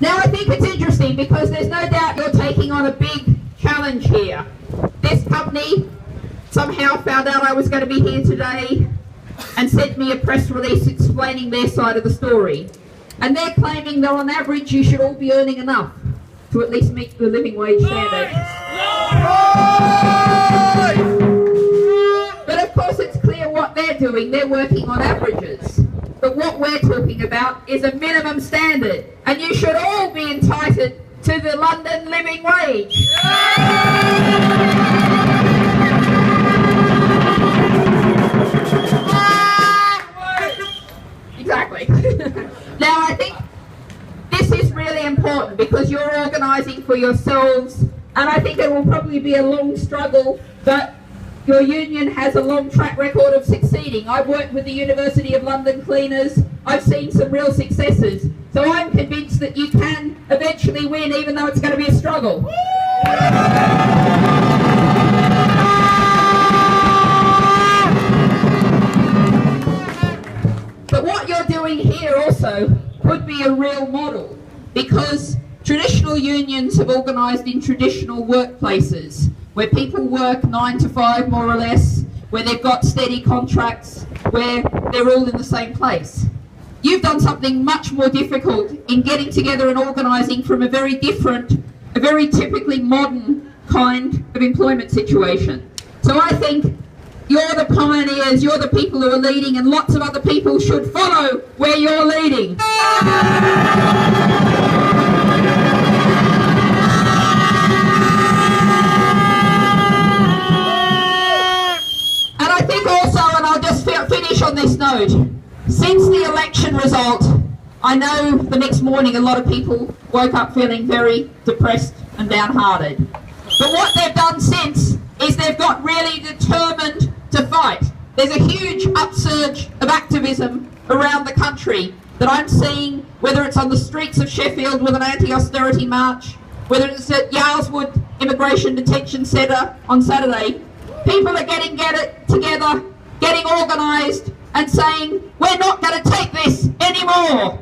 Now I think it's interesting because there's no doubt you're taking on a big challenge here. This company somehow found out I was going to be here today and sent me a press release explaining their side of the story. And they're claiming that on average you should all be earning enough to at least meet the living wage standard. But of course it's clear what they're doing. They're working on averages. But what we're talking about is a minimum standard. And you should all be entitled to the London living wage. Exactly. Now I think this is really important because you're organising for yourselves, and I think it will probably be a long struggle, but your union has a long track record of succeeding. I've worked with the University of London Cleaners. I've seen some real successes. So I'm convinced that you can eventually win, even though it's going to be a struggle. But what you're doing here also could be a real model, because traditional unions have organised in traditional workplaces where people work 9 to 5 more or less, where they've got steady contracts, where they're all in the same place. You've done something much more difficult in getting together and organising from a very different, a very typically modern kind of employment situation. So I think you're the pioneers, you're the people who are leading, and lots of other people should follow where you're leading. And I think also, and I'll just finish on this note, since the election result, I know the next morning a lot of people woke up feeling very depressed and downhearted. But what they've done since is they've got really determined to fight. There's a huge upsurge of activism around the country that I'm seeing, whether it's on the streets of Sheffield with an anti-austerity march, whether it's at Yarlswood Immigration Detention Centre on Saturday. People are getting together, getting organised and saying, we're not going to take this anymore.